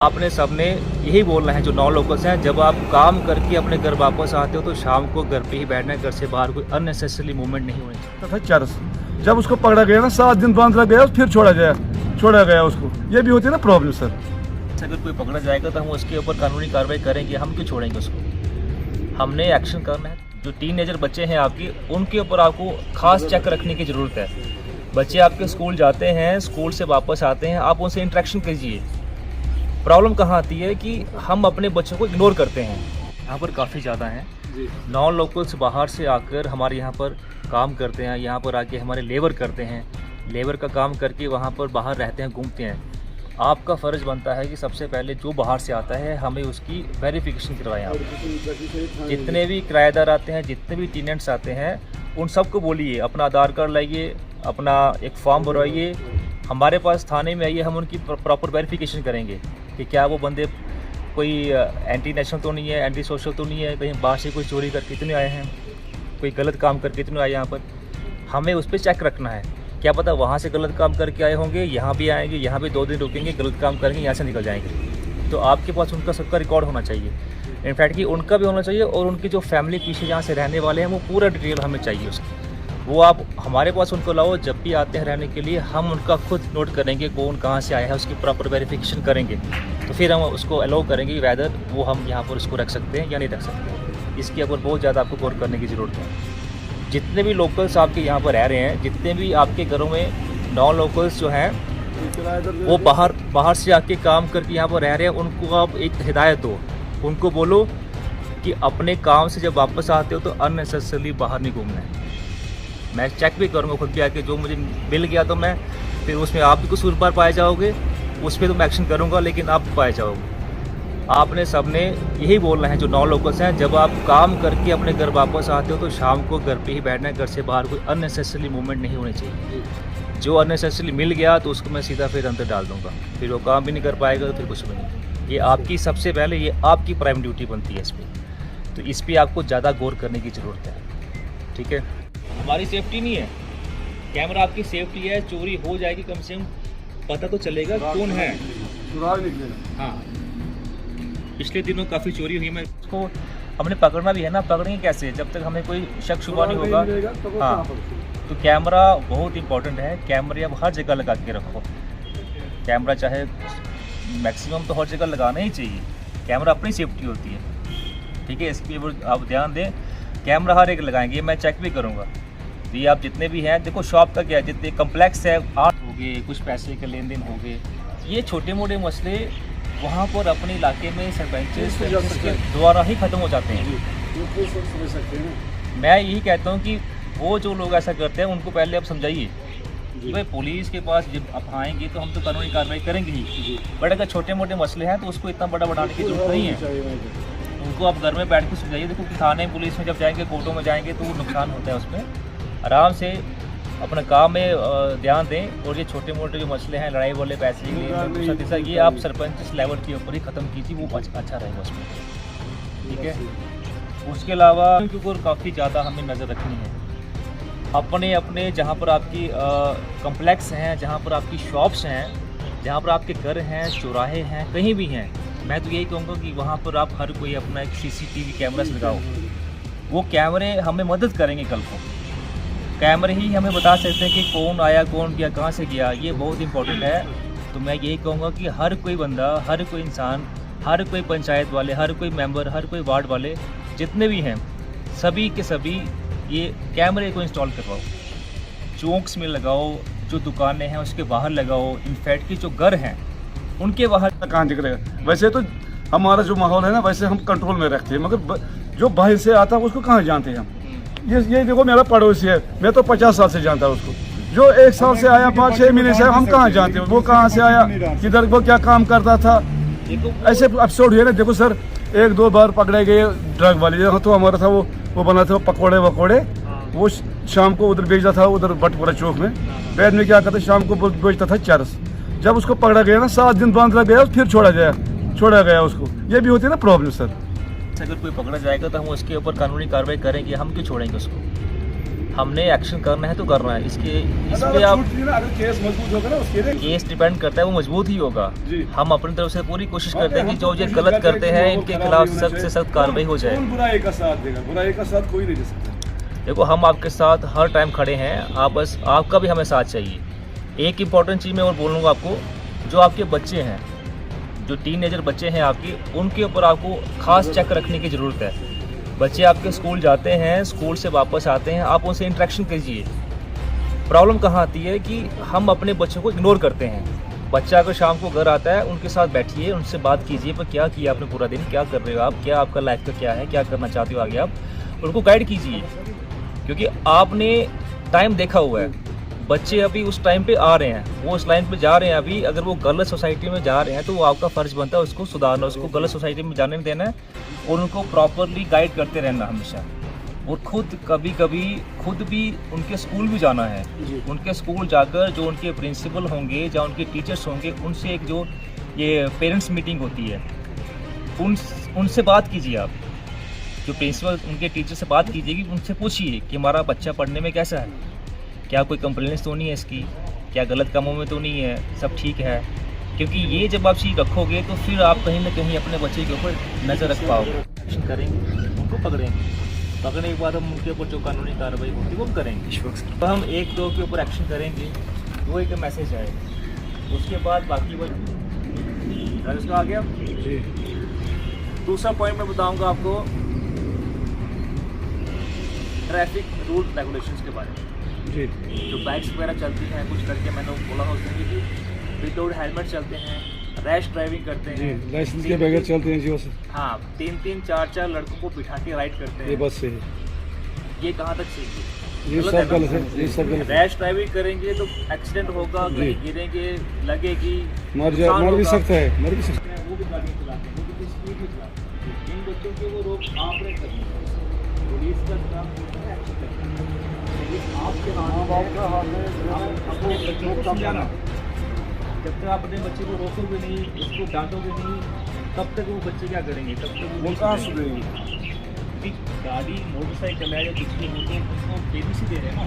आपने सबने यही बोलना है जो नॉन लोकल्स हैं, जब आप काम करके अपने घर वापस आते हो तो शाम को घर पे ही बैठना है, घर से बाहर कोई अननेसेसरी मूवमेंट नहीं होनी चाहिए। था चरस जब उसको पकड़ा गया ना 7 दिन बांध रखा गया फिर छोड़ा गया उसको। ये भी होती है ना प्रॉब्लम सर। अगर कोई पकड़ा जाएगा तो हम उसके ऊपर कानूनी कार्रवाई करेंगे, हम क्यों छोड़ेंगे उसको। हमने एक्शन करना है। जो टीनेजर बच्चे हैं आपकी, उनके ऊपर आपको खास चेक रखने की ज़रूरत है। बच्चे आपके स्कूल जाते हैं, स्कूल से वापस आते हैं, आप उनसे इंटरेक्शन कीजिए। प्रॉब्लम कहाँ आती है कि हम अपने बच्चों को इग्नोर करते हैं। यहाँ पर काफ़ी ज़्यादा हैं नॉन लोकल्स, बाहर से आकर हमारे यहाँ पर काम करते हैं, यहाँ पर आके हमारे लेबर करते हैं, लेबर का काम करके वहाँ पर बाहर रहते हैं, घूमते हैं। आपका फ़र्ज़ बनता है कि सबसे पहले जो बाहर से आता है हमें उसकी वेरिफिकेशन करवाएं। आप जितने भी किराएदार आते हैं, जितने भी टेनेंट्स आते हैं, उन सबको बोलिए अपना आधार कार्ड लाइए, अपना एक फॉर्म भरवाइए, हमारे पास थाने में आइए, हम उनकी प्रॉपर वेरिफिकेशन करेंगे कि क्या वो बंदे कोई एंटी नेशनल तो नहीं है, एंटी सोशल तो नहीं है, कहीं बाहर से कोई चोरी करके इतने आए हैं, कोई गलत काम करके इतने आए यहाँ पर। हमें उस पर चेक रखना है। क्या पता वहाँ से गलत काम करके आए होंगे, यहाँ भी आएंगे, यहाँ भी 2 दिन रुकेंगे, गलत काम करेंगे, यहाँ से निकल जाएंगे। तो आपके पास उनका सबका रिकॉर्ड होना चाहिए, इनफैक्ट कि उनका भी होना चाहिए, और उनकी जो फैमिली पीछे जहाँ से रहने वाले हैं वो पूरा डिटेल हमें चाहिए उसकी। वो आप हमारे पास उनको लाओ, जब भी आते हैं रहने के लिए हम उनका खुद नोट करेंगे कौन कहाँ से आया है, उसकी प्रॉपर वेरिफिकेशन करेंगे, तो फिर हम उसको अलाउ करेंगे कि वैदर वो हम यहाँ पर उसको रख सकते हैं या नहीं रख सकते। इसके ऊपर बहुत ज़्यादा आपको गौर करने की ज़रूरत है। जितने भी लोकल्स आपके यहाँ पर रह रहे हैं, जितने भी आपके घरों में नॉन लोकल्स जो हैं वो बाहर से आके काम करके यहाँ पर रह रहे हैं, उनको आप एक हिदायत दो, उनको बोलो कि अपने काम से जब वापस आते हो तो अननेसेसरली बाहर नहीं घूमना है। मैं चेक भी करूँगा खुद भी आके, जो मुझे मिल गया तो मैं फिर उसमें आप भी कसूर पर पाए जाओगे, उस पर तो मैं एक्शन करूँगा, लेकिन आप भी पाए जाओगे। आपने सबने यही बोलना है जो नॉन लोकल्स हैं, जब आप काम करके अपने घर वापस आते हो तो शाम को घर पे ही बैठना है, घर से बाहर कोई अननेसेसरी मूवमेंट नहीं होनी चाहिए। जो अननेसेसरी मिल गया तो उसको मैं सीधा फिर अंदर डाल दूँगा, फिर वो काम भी नहीं कर पाएगा, तो फिर कुछ भी नहीं। ये आपकी सबसे पहले ये आपकी प्राइम ड्यूटी बनती है इस पर, तो इस पर आपको ज़्यादा गौर करने की ज़रूरत है। ठीक है, हमारी सेफ्टी नहीं है, कैमरा आपकी सेफ्टी है। चोरी हो जाएगी, कम से कम पता तो चलेगा कौन है। हाँ, पिछले दिनों काफ़ी चोरी हुई, मैं इसको हमने पकड़ना भी है ना, पकड़ेंगे कैसे जब तक हमें कोई शक शुबा नहीं होगा। हाँ, तो कैमरा बहुत इंपॉर्टेंट है। कैमरे अब हर जगह लगा के रखो। कैमरा चाहे मैक्सिमम तो हर जगह लगाना ही चाहिए, कैमरा अपनी सेफ्टी होती है। ठीक है, इसके ऊपर आप ध्यान दें, कैमरा हर एक लगाएंगे, मैं चेक भी करूँगा। तो ये आप जितने भी हैं, देखो शॉप का क्या है, जितने कम्प्लेक्स है, आर्ट हो गए, कुछ पैसे के लेन देन हो गए, ये छोटे मोटे मसले वहाँ पर अपने इलाके में सरपंच के द्वारा ही ख़त्म हो जाते हैं। मैं यही कहता हूँ कि वो जो लोग ऐसा करते हैं उनको पहले आप समझाइए कि भाई पुलिस के पास जब आप आएंगे तो हम तो कानूनी कार्रवाई करेंगे ही, बट अगर छोटे मोटे मसले हैं तो उसको इतना बड़ा बढ़ाने की जरूरत नहीं है। उनको आप घर में बैठ के समझाइए। देखो कि थाने पुलिस में जब जाएंगे, कोर्टों में जाएंगे तो वो नुकसान होता है, उसमें आराम से अपने काम में ध्यान दें। और ये छोटे मोटे जो मसले हैं, लड़ाई वाले पैसे के लिए, ये आप सरपंच इस लेवल के ऊपर ही ख़त्म कीजिए, वो अच्छा रहेगा उसमें। ठीक है, उसके अलावा उनके ऊपर काफ़ी ज़्यादा हमें नज़र रखनी है। अपने जहाँ पर आपकी कम्प्लेक्स हैं, जहाँ पर आपकी शॉप्स हैं, जहाँ पर आपके घर हैं, चौराहे हैं, कहीं भी हैं, मैं तो यही कहूँगा कि वहाँ पर आप हर कोई अपना एक CCTV कैमरा लगाओ। वो कैमरे हमें मदद करेंगे, कल को कैमरे ही हमें बता सकते हैं कि कौन आया, कौन गया, कहाँ से गया। ये बहुत इंपॉर्टेंट है। तो मैं यही कहूँगा कि हर कोई बंदा, हर कोई इंसान, हर कोई पंचायत वाले, हर कोई मेंबर, हर कोई वार्ड वाले, जितने भी हैं, सभी के सभी ये कैमरे को इंस्टॉल करवाओ। चौक्स में लगाओ, जो दुकानें हैं उसके बाहर लगाओ, इनफैक्ट कि जो घर हैं उनके बाहर कहाँ दिखेगा। वैसे तो हमारा जो माहौल है ना, वैसे हम कंट्रोल में रखते हैं, मगर जो बाहर से आता है उसको कहाँ जानते हैं हम। ये देखो मेरा पड़ोसी है, मैं तो 50 साल से जानता हूँ उसको। जो 1 साल से आया, 5-6 महीने से, हम कहाँ जानते हैं वो कहाँ से आया, किधर वो क्या काम करता था। ऐसे अफसोस हुए ना। देखो सर, 1-2 बार पकड़े गए ड्रग वाले, तो हमारा था वो बना था पकौड़े वकौड़े, वो शाम को उधर बेचता था, उधर बटपुरा चौक में। बैद में क्या करता, शाम को बेचता था चरस। जब उसको पकड़ा गया ना 7 दिन बांध रखा गया फिर छोड़ा गया उसको। ये भी होती है ना प्रॉब्लम सर। अगर कोई पकड़ा जाएगा तो हम उसके ऊपर कानूनी कार्रवाई करेंगे, हम क्यों छोड़ेंगे उसको। हमने एक्शन करना है तो करना है। इस पे आप अगर केस मजबूत होगा ना उसके लिए केस डिपेंड करता है, वो मजबूत ही होगा। जी। हम अपनी तरफ से पूरी कोशिश करते हैं कि जो ये गलत करते हैं इनके खिलाफ सख्त से सख्त कार्रवाई हो जाए। कौन बुराई का साथ देगा? बुराई का साथ कोई नहीं दे सकता। देखो हम आपके साथ हर टाइम खड़े हैं, आप बस आपका भी हमें साथ चाहिए। एक इम्पॉर्टेंट चीज़ मैं और बोलूँगा आपको, जो आपके बच्चे हैं, जो टीनेजर बच्चे हैं आपकी, उनके ऊपर आपको खास चेक रखने की ज़रूरत है। बच्चे आपके स्कूल जाते हैं, स्कूल से वापस आते हैं, आप उनसे इंटरेक्शन कीजिए। प्रॉब्लम कहाँ आती है कि हम अपने बच्चों को इग्नोर करते हैं। बच्चा अगर शाम को घर आता है, उनके साथ बैठिए, उनसे बात कीजिए, पर क्या किया आपने पूरा दिन, क्या कर रहे हो आप, क्या आपका लाइफ का क्या है, क्या करना चाहते हो आगे, आप उनको गाइड कीजिए। क्योंकि आपने टाइम देखा हुआ है, बच्चे अभी उस टाइम पे आ रहे हैं, वो उस लाइन पे जा रहे हैं अभी। अगर वो गलत सोसाइटी में जा रहे हैं तो वो आपका फ़र्ज़ बनता है उसको सुधारना, उसको गलत सोसाइटी में जाने नहीं देना है और उनको प्रॉपरली गाइड करते रहना हमेशा। और खुद कभी कभी खुद भी उनके स्कूल भी जाना है। उनके स्कूल जाकर जो उनके प्रिंसिपल होंगे या उनके टीचर्स होंगे, उनसे एक जो ये पेरेंट्स मीटिंग होती है, उनसे बात कीजिए आप। जो प्रिंसिपल उनके टीचर से बात कीजिए कि उनसे पूछिए कि हमारा बच्चा पढ़ने में कैसा है, क्या कोई कंप्लेंट्स तो नहीं है इसकी, क्या गलत कामों में तो नहीं है, सब ठीक है। क्योंकि ये जब आप चीज़ रखोगे तो फिर आप कहीं ना कहीं अपने बच्चे के ऊपर नज़र रख पाओगे। एक्शन करेंगे, उनको पकड़ेंगे, पकड़ने के बाद हम उनके ऊपर जो कानूनी कार्रवाई होगी वो करेंगे। तो हम एक दो के ऊपर एक्शन करेंगे, वो एक मैसेज आए, उसके बाद बाकी वो इसका आ गया। दूसरा पॉइंट मैं बताऊँगा आपको ट्रैफिक रूल रेगुलेशंस के बारे में। जी। जो बाइक्स वगैरह चलती हैं, कुछ लड़के मैंने बोला था उसमें कि विदाउट हेलमेट चलते हैं, रैश ड्राइविंग करते हैं, लाइसेंस के बगैर चलते हैं जी। हाँ, 3-3, 4-4 लड़कों को बिठा के राइड करते हैं। ये बस सही है, ये कहाँ तक सही है? ये सब गलत है, ये सब गलत है। रैश ड्राइविंग करेंगे तो एक्सीडेंट होगा, कहीं गिरेंगे, लगेगी, मर भी सकता है, मर भी सकता है। वो भी गाड़ी चलाते हैं, वो भी स्पीड में चलाते हैं। इन बच्चों के वो रोक ऑपरेट करते हैं, पुलिस का काम होता है एक्शन करना। आपके हाथ में बच्चों को समझाना। जब तक आप अपने बच्चे को रोकोगे नहीं, उसको डांटोगे नहीं, तब तक वो बच्चे क्या करेंगे, तब तक वो कहाँ सुधरेंगे? गाड़ी मोटरसाइकिल है या कुछ भी हो तो उसको बेबी से दे रहे हैं ना।